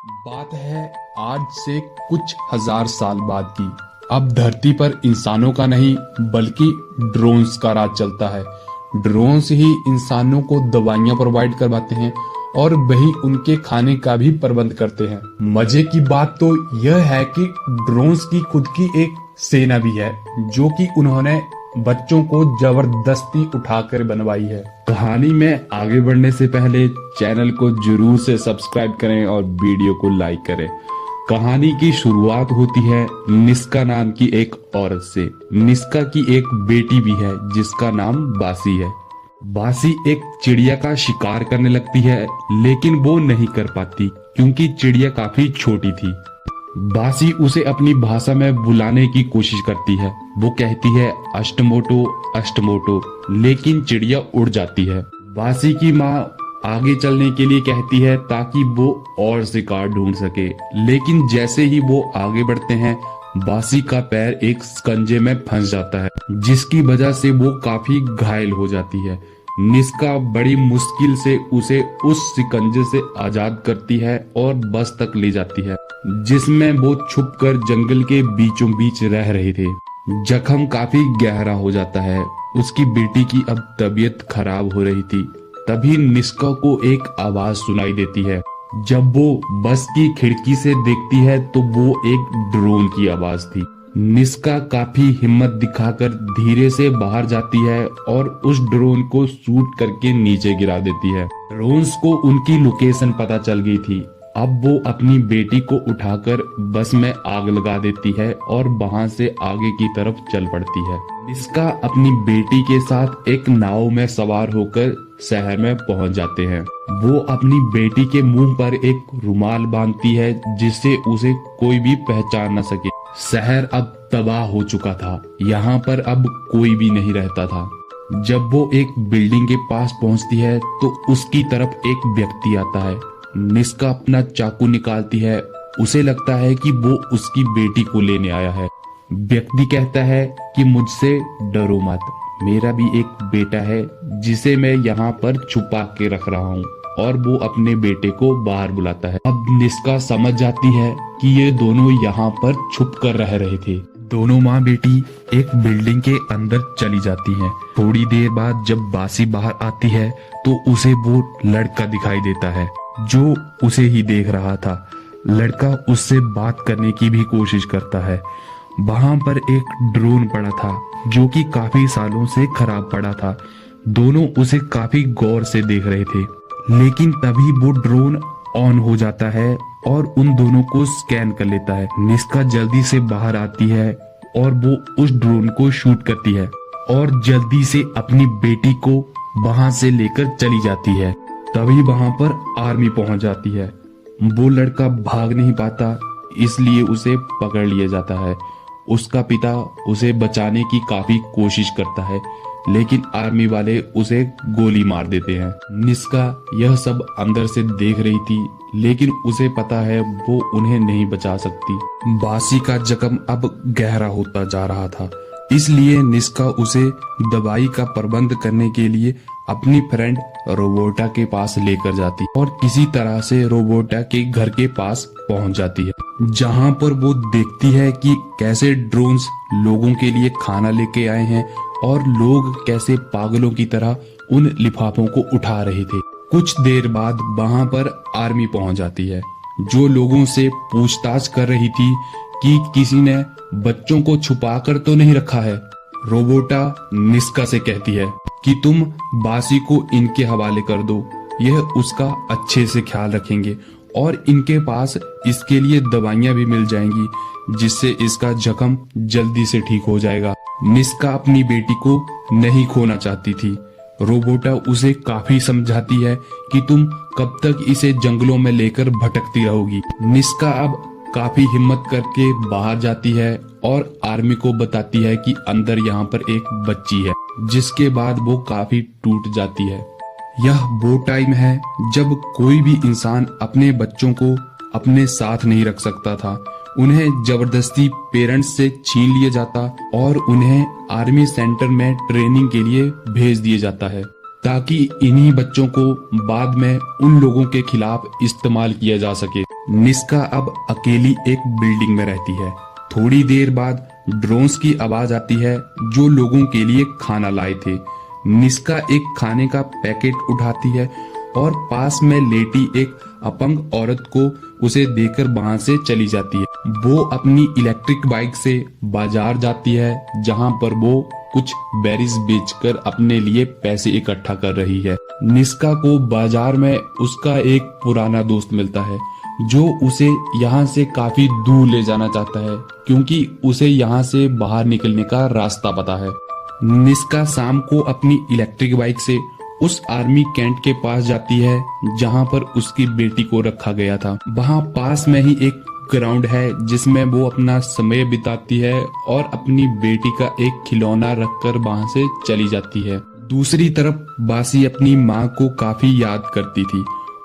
बात है आज से कुछ हजार साल बाद की। अब धरती पर इंसानों का नहीं बल्कि ड्रोन्स का राज चलता है। ड्रोन्स ही इंसानों को दवाइयां प्रोवाइड करवाते हैं और वही उनके खाने का भी प्रबंध करते हैं। मजे की बात तो यह है कि ड्रोन्स की खुद की एक सेना भी है जो कि उन्होंने बच्चों को जबरदस्ती उठाकर बनवाई है। कहानी में आगे बढ़ने से पहले चैनल को जरूर से सब्सक्राइब करें और वीडियो को लाइक करें। कहानी की शुरुआत होती है निस्का नाम की एक औरत से। निस्का की एक बेटी भी है जिसका नाम बासी है। बासी एक चिड़िया का शिकार करने लगती है लेकिन वो नहीं कर पाती क्योंकि चिड़िया काफी छोटी थी। बासी उसे अपनी भाषा में बुलाने की कोशिश करती है। वो कहती है अष्टमोटो अष्टमोटो, लेकिन चिड़िया उड़ जाती है। बासी की माँ आगे चलने के लिए कहती है ताकि वो और शिकार ढूंढ सके, लेकिन जैसे ही वो आगे बढ़ते हैं बासी का पैर एक शिकंजे में फंस जाता है जिसकी वजह से वो काफी घायल हो जाती है। निस्का बड़ी मुश्किल से उसे उस शिकंजे से आजाद करती है और बस तक ले जाती है जिसमें वो छुपकर जंगल के बीचों बीच रह रहे थे। जख्म काफी गहरा हो जाता है। उसकी बेटी की अब तबीयत खराब हो रही थी। तभी निस्का को एक आवाज सुनाई देती है। जब वो बस की खिड़की से देखती है तो वो एक ड्रोन की आवाज थी। निस्का काफी हिम्मत दिखाकर धीरे से बाहर जाती है और उस ड्रोन को शूट करके नीचे गिरा देती है। ड्रोन्स को उनकी लोकेशन पता चल गई थी। अब वो अपनी बेटी को उठाकर बस में आग लगा देती है और वहां से आगे की तरफ चल पड़ती है। निस्का अपनी बेटी के साथ एक नाव में सवार होकर शहर में पहुंच जाते हैं। वो अपनी बेटी के मुंह पर एक रुमाल बांधती है जिससे उसे कोई भी पहचान न सके। शहर अब तबाह हो चुका था। यहाँ पर अब कोई भी नहीं रहता था। जब वो एक बिल्डिंग के पास पहुंचती है तो उसकी तरफ एक व्यक्ति आता है। निस्का अपना चाकू निकालती है। उसे लगता है कि वो उसकी बेटी को लेने आया है। व्यक्ति कहता है कि मुझसे डरो मत, मेरा भी एक बेटा है जिसे मैं यहाँ पर छुपा के रख रहा हूँ, और वो अपने बेटे को बाहर बुलाता है। अब निस्का समझ जाती है कि ये दोनों यहाँ पर छुप कर रह रहे थे। दोनों माँ बेटी एक बिल्डिंग के अंदर चली जाती हैं। थोड़ी देर बाद जब बासी बाहर आती है तो उसे वो लड़का दिखाई देता है जो उसे ही देख रहा था। लड़का उससे बात करने की भी कोशिश करता है। वहां पर एक ड्रोन पड़ा था जो कि काफी सालों से खराब पड़ा था। दोनों उसे काफी गौर से देख रहे थे, लेकिन तभी वो ड्रोन ऑन हो जाता है और उन दोनों को स्कैन कर लेता है। निस्का जल्दी से बाहर आती है और वो उस ड्रोन को शूट करती है और जल्दी से अपनी बेटी को वहां से लेकर चली जाती है। तभी वहां पर आर्मी पहुंच जाती है। वो लड़का भाग नहीं पाता, इसलिए उसे पकड़ लिया जाता है। उसका पिता उसे बचाने की काफी कोशिश करता है, लेकिन आर्मी वाले उसे गोली मार देते हैं। निस्का यह सब अंदर से देख रही थी, लेकिन उसे पता है वो उन्हें नहीं बचा सकती। बासी का जख्म अब गहरा होता जा रहा था, इसलिए निस्का उसे दवाई का प्रबंध करने के लिए अपनी फ्रेंड रोबोटा के पास लेकर जाती और किसी तरह से रोबोटा के घर के पास पहुंच जाती है, जहां पर वो देखती है कि कैसे ड्रोन्स लोगों के लिए खाना लेके आए हैं और लोग कैसे पागलों की तरह उन लिफाफों को उठा रहे थे। कुछ देर बाद वहां पर आर्मी पहुंच जाती है जो लोगों से पूछताछ कर रही थी कि किसी ने बच्चों को छुपा कर तो नहीं रखा है। रोबोटा निस्का से कहती है कि तुम बासी को इनके हवाले कर दो, यह उसका अच्छे से ख्याल रखेंगे और इनके पास इसके लिए दवाइयां भी मिल जाएंगी जिससे इसका जख्म जल्दी से ठीक हो जाएगा। निस्का अपनी बेटी को नहीं खोना चाहती थी। रोबोटा उसे काफी समझाती है कि तुम कब तक इसे जंगलों में लेकर भटकती रहोगी। निस्का अब काफी हिम्मत करके बाहर जाती है और आर्मी को बताती है कि अंदर यहाँ पर एक बच्ची है, जिसके बाद वो काफी टूट जाती है। यह वो टाइम है जब कोई भी इंसान अपने बच्चों को अपने साथ नहीं रख सकता था। उन्हें जबरदस्ती पेरेंट्स से छीन लिया जाता और उन्हें आर्मी सेंटर में ट्रेनिंग के लिए भेज दिया जाता है ताकि इन्हीं बच्चों को बाद में उन लोगों के खिलाफ इस्तेमाल किया जा सके निस्का अब अकेली एक बिल्डिंग में रहती है। थोड़ी देर बाद ड्रोन्स की आवाज आती है जो लोगों के लिए खाना लाए थे। निस्का एक खाने का पैकेट उठाती है और पास में लेटी एक अपंग औरत को उसे देकर वहां से चली जाती है। वो अपनी इलेक्ट्रिक बाइक से बाजार जाती है जहां पर वो कुछ बेरीज बेचकर अपने लिए पैसे इकट्ठा कर रही है। निस्का को बाजार में उसका एक पुराना दोस्त मिलता है जो उसे यहाँ से काफी दूर ले जाना चाहता है क्योंकि उसे यहाँ से बाहर निकलने का रास्ता पता है। निस्का शाम को अपनी इलेक्ट्रिक बाइक से उस आर्मी कैंट के पास जाती है जहाँ पर उसकी बेटी को रखा गया था। वहाँ पास में ही एक ग्राउंड है जिसमें वो अपना समय बिताती है और अपनी बेटी का एक खिलौना रखकर वहाँ से चली जाती है। दूसरी तरफ बासी अपनी माँ को काफी याद करती थी।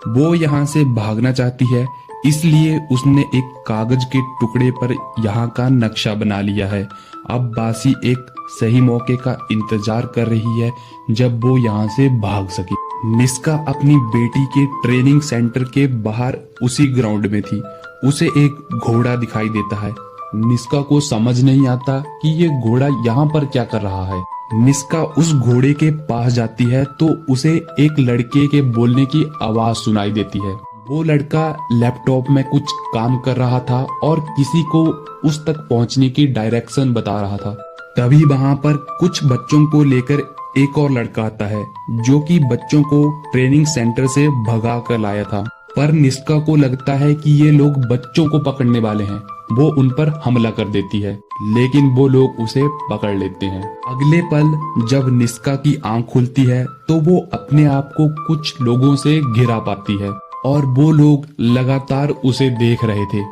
वो यहाँ से भागना चाहती है, इसलिए उसने एक कागज के टुकड़े पर यहाँ का नक्शा बना लिया है। अब बासी एक सही मौके का इंतजार कर रही है जब वो यहाँ से भाग सके। निस्का अपनी बेटी के ट्रेनिंग सेंटर के बाहर उसी ग्राउंड में थी। उसे एक घोड़ा दिखाई देता है। निस्का को समझ नहीं आता कि ये घोड़ा यहाँ पर क्या कर रहा है। निस्का उस घोड़े के पास जाती है तो उसे एक लड़के के बोलने की आवाज सुनाई देती है। वो लड़का लैपटॉप में कुछ काम कर रहा था और किसी को उस तक पहुंचने की डायरेक्शन बता रहा था। तभी वहां पर कुछ बच्चों को लेकर एक और लड़का आता है जो कि बच्चों को ट्रेनिंग सेंटर से भगा कर लाया था। पर निस्का को लगता है कि ये लोग बच्चों को पकड़ने वाले हैं। वो उन पर हमला कर देती है लेकिन वो लोग उसे पकड़ लेते हैं। अगले पल जब निस्का की आंख खुलती है तो वो अपने आप को कुछ लोगों से घिरा पाती है और वो लोग लगातार उसे देख रहे थे।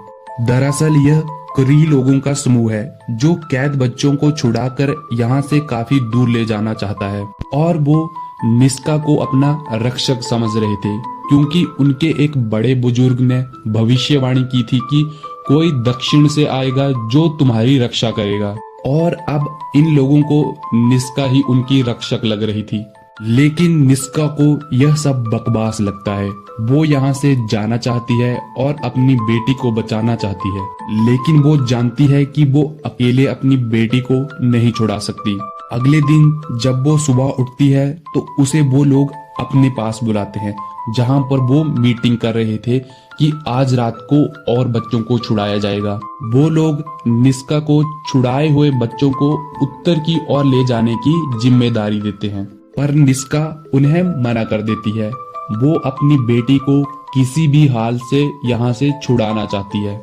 दरअसल यह क्री लोगों का समूह है जो कैद बच्चों को छुड़ाकर यहाँ से काफी दूर ले जाना चाहता है और वो निस्का को अपना रक्षक समझ रहे थे क्योंकि उनके एक बड़े बुजुर्ग ने भविष्यवाणी की थी कि कोई दक्षिण से आएगा जो तुम्हारी रक्षा करेगा। और अब इन लोगों को निस्का ही उनकी रक्षक लग रही थी। लेकिन निस्का को यह सब बकवास लगता है। वो यहाँ से जाना चाहती है और अपनी बेटी को बचाना चाहती है, लेकिन वो जानती है कि वो अकेले अपनी बेटी को नहीं छुड़ा सकती। अगले दिन जब वो सुबह उठती है तो उसे वो लोग अपने पास बुलाते हैं जहाँ पर वो मीटिंग कर रहे थे कि आज रात को और बच्चों को छुड़ाया जाएगा। वो लोग निस्का को छुड़ाए हुए बच्चों को उत्तर की ओर ले जाने की जिम्मेदारी देते हैं, पर निस्का उन्हें मना कर देती है। वो अपनी बेटी को किसी भी हाल से यहाँ से छुड़ाना चाहती है।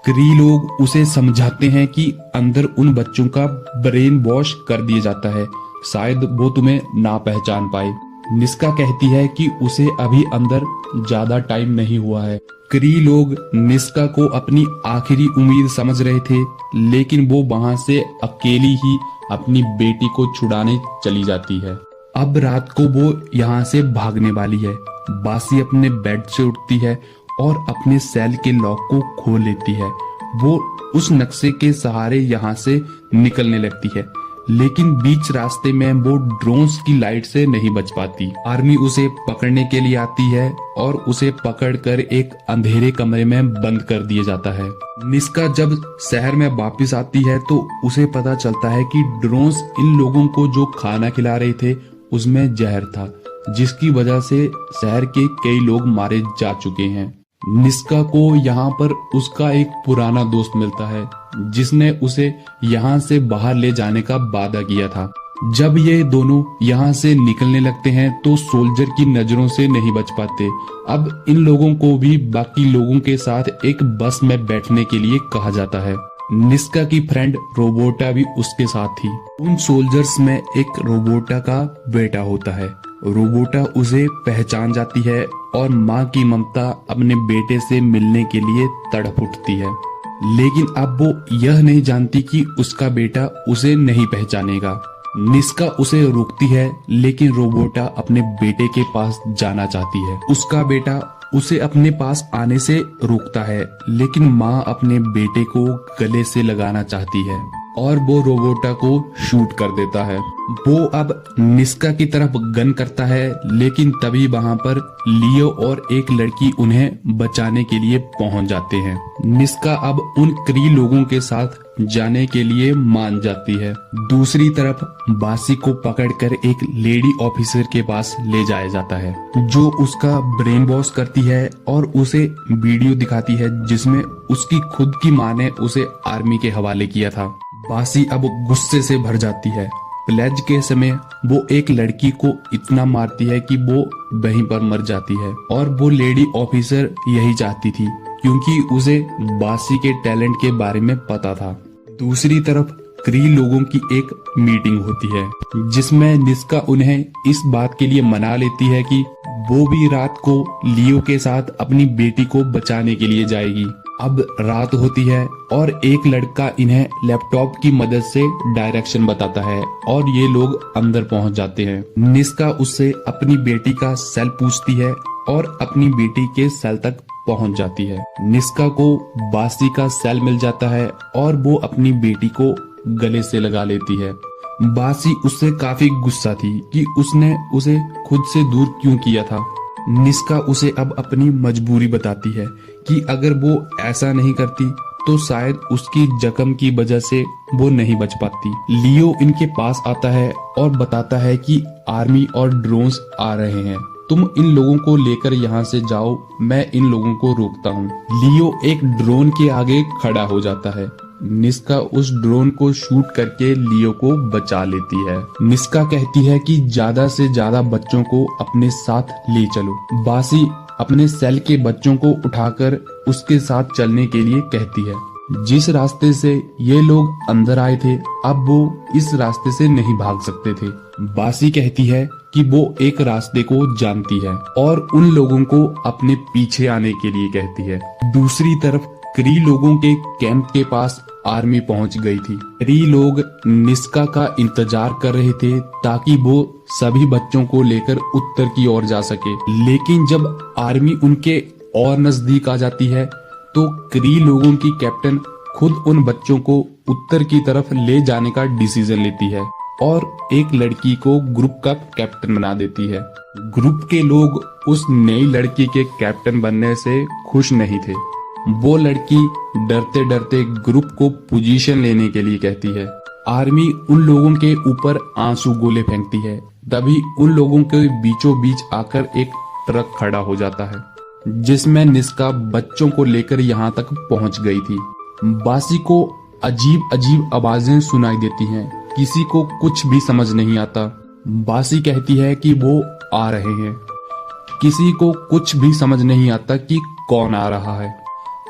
क्री लोग उसे समझाते हैं कि अंदर उन बच्चों का ब्रेन वॉश कर दिया जाता है, शायद वो तुम्हें ना पहचान पाए। निस्का कहती है कि उसे अभी अंदर ज्यादा टाइम नहीं हुआ है। क्री लोग निस्का को अपनी आखिरी उम्मीद समझ रहे थे, लेकिन वो वहां से अकेली ही अपनी बेटी को छुड़ाने चली जाती है। अब रात को वो यहाँ से भागने वाली है। बासी अपने बेड से उठती है और अपने सेल के लॉक को खोल लेती है। वो उस नक्शे के सहारे यहाँ से निकलने लगती है, लेकिन बीच रास्ते में वो ड्रोन्स की लाइट से नहीं बच पाती। आर्मी उसे पकड़ने के लिए आती है और उसे पकड़कर एक अंधेरे कमरे में बंद कर दिया जाता है। निस्का जब शहर में वापस आती है तो उसे पता चलता है कि ड्रोन्स इन लोगों को जो खाना खिला रहे थे उसमें जहर था, जिसकी वजह से शहर के कई लोग मारे जा चुके हैं। निस्का को यहाँ पर उसका एक पुराना दोस्त मिलता है जिसने उसे यहाँ से बाहर ले जाने का वादा किया था। जब ये दोनों यहाँ से निकलने लगते हैं तो सोल्जर की नजरों से नहीं बच पाते। अब इन लोगों को भी बाकी लोगों के साथ एक बस में बैठने के लिए कहा जाता है। निस्का की फ्रेंड रोबोटा भी उसके साथ थी। उन सोल्जर्स में एक रोबोटा का बेटा होता है। रोबोटा उसे पहचान जाती है और माँ की ममता अपने बेटे से मिलने के लिए तड़प उठती है, लेकिन अब वो यह नहीं जानती कि उसका बेटा उसे नहीं पहचानेगा। निस्का उसे रोकती है, लेकिन रोबोटा अपने बेटे के पास जाना चाहती है। उसका बेटा उसे अपने पास आने से रोकता है, लेकिन माँ अपने बेटे को गले से लगाना चाहती है और वो रोबोटा को शूट कर देता है। वो अब निस्का की तरफ गन करता है, लेकिन तभी वहां पर लियो और एक लड़की उन्हें बचाने के लिए पहुंच जाते हैं। निस्का अब उन क्री लोगों के साथ जाने के लिए मान जाती है। दूसरी तरफ बासी को पकड़कर एक लेडी ऑफिसर के पास ले जाया जाता है, जो उसका ब्रेन वॉश करती है और उसे वीडियो दिखाती है जिसमें उसकी खुद की माँ ने उसे आर्मी के हवाले किया था। बासी अब गुस्से से भर जाती है। प्लेज के समय वो एक लड़की को इतना मारती है कि वो वहीं पर मर जाती है, और वो लेडी ऑफिसर यही चाहती थी क्योंकि उसे बासी के टैलेंट के बारे में पता था। दूसरी तरफ क्री लोगों की एक मीटिंग होती है जिसमें निस्का उन्हें इस बात के लिए मना लेती है कि वो भी रात को लियो के साथ अपनी बेटी को बचाने के लिए जाएगी। अब रात होती है और एक लड़का इन्हें लैपटॉप की मदद से डायरेक्शन बताता है और ये लोग अंदर पहुंच जाते हैं। निस्का उससे अपनी बेटी का सेल पूछती है और अपनी बेटी के सेल तक पहुंच जाती है। निस्का को बासी का सेल मिल जाता है और वो अपनी बेटी को गले से लगा लेती है। बासी उससे काफी गुस्सा थी कि उसने उसे खुद से दूर क्यों किया था। निस्का उसे अब अपनी मजबूरी बताती है कि अगर वो ऐसा नहीं करती तो शायद उसकी जख्म की वजह से वो नहीं बच पाती। लियो इनके पास आता है और बताता है कि आर्मी और ड्रोन्स आ रहे हैं, तुम इन लोगों को लेकर यहाँ से जाओ, मैं इन लोगों को रोकता हूँ। लियो एक ड्रोन के आगे खड़ा हो जाता है। निस्का उस ड्रोन को शूट करके लियो को बचा लेती है। निस्का कहती है कि ज्यादा से ज्यादा बच्चों को अपने साथ ले चलो। बासी अपने सेल के बच्चों को उठाकर उसके साथ चलने के लिए कहती है। जिस रास्ते से ये लोग अंदर आए थे, अब वो इस रास्ते से नहीं भाग सकते थे। बासी कहती है कि वो एक रास्ते को जानती है और उन लोगों को अपने पीछे आने के लिए कहती है। दूसरी तरफ क्री लोगों के कैंप के पास आर्मी पहुंच गई थी। क्री लोग निस्का का इंतजार कर रहे थे ताकि वो सभी बच्चों को लेकर उत्तर की ओर जा सके, लेकिन जब आर्मी उनके और नजदीक आ जाती है तो क्री लोगों की कैप्टन खुद उन बच्चों को उत्तर की तरफ ले जाने का डिसीजन लेती है और एक लड़की को ग्रुप का कैप्टन बना देती है। ग्रुप के लोग उस नई लड़की के कैप्टन बनने से खुश नहीं थे। वो लड़की डरते डरते ग्रुप को पोजीशन लेने के लिए कहती है। आर्मी उन लोगों के ऊपर आंसू गोले फेंकती है। तभी उन लोगों के बीचों बीच आकर एक ट्रक खड़ा हो जाता है जिसमें निस्का बच्चों को लेकर यहाँ तक पहुँच गई थी। बासी को अजीब अजीब आवाजें सुनाई देती हैं, किसी को कुछ भी समझ नहीं आता। बासी कहती है कि वो आ रहे हैं, किसी को कुछ भी समझ नहीं आता कि कौन आ रहा है।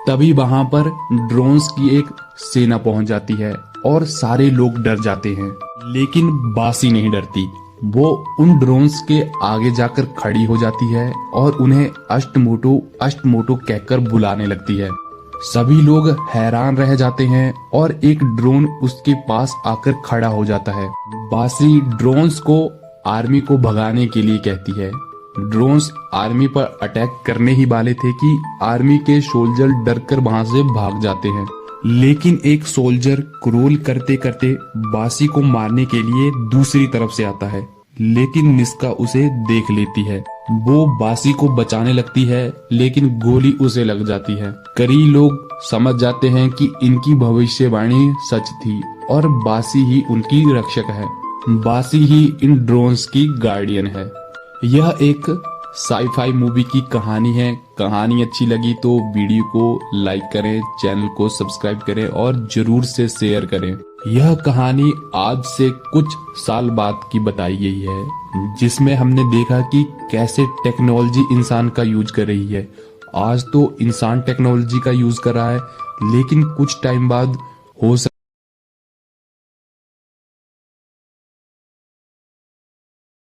तभी वहां पर ड्रोन्स की एक सेना पहुंच जाती है और सारे लोग डर जाते हैं, लेकिन बासी नहीं डरती। वो उन ड्रोन्स के आगे जाकर खड़ी हो जाती है और उन्हें अष्टमोटो अष्टमोटो कहकर बुलाने लगती है। सभी लोग हैरान रह जाते हैं और एक ड्रोन उसके पास आकर खड़ा हो जाता है। बासी ड्रोन्स को आर्मी को भगाने के लिए कहती है। ड्रोन्स आर्मी पर अटैक करने ही वाले थे कि आर्मी के सोल्जर डरकर वहां से भाग जाते हैं, लेकिन एक सोल्जर क्रोल करते करते बासी को मारने के लिए दूसरी तरफ से आता है, लेकिन निस्का उसे देख लेती है। वो बासी को बचाने लगती है, लेकिन गोली उसे लग जाती है। कई लोग समझ जाते हैं कि इनकी भविष्यवाणी सच थी और बासी ही उनकी रक्षक है। बासी ही इन ड्रोन्स की गार्डियन है। यह एक साईफाई मूवी की कहानी है। कहानी अच्छी लगी तो वीडियो को लाइक करें, चैनल को सब्सक्राइब करें और जरूर से शेयर करें। यह कहानी आज से कुछ साल बाद की बताई गई है, जिसमें हमने देखा कि कैसे टेक्नोलॉजी इंसान का यूज कर रही है। आज तो इंसान टेक्नोलॉजी का यूज कर रहा है, लेकिन कुछ टाइम बाद हो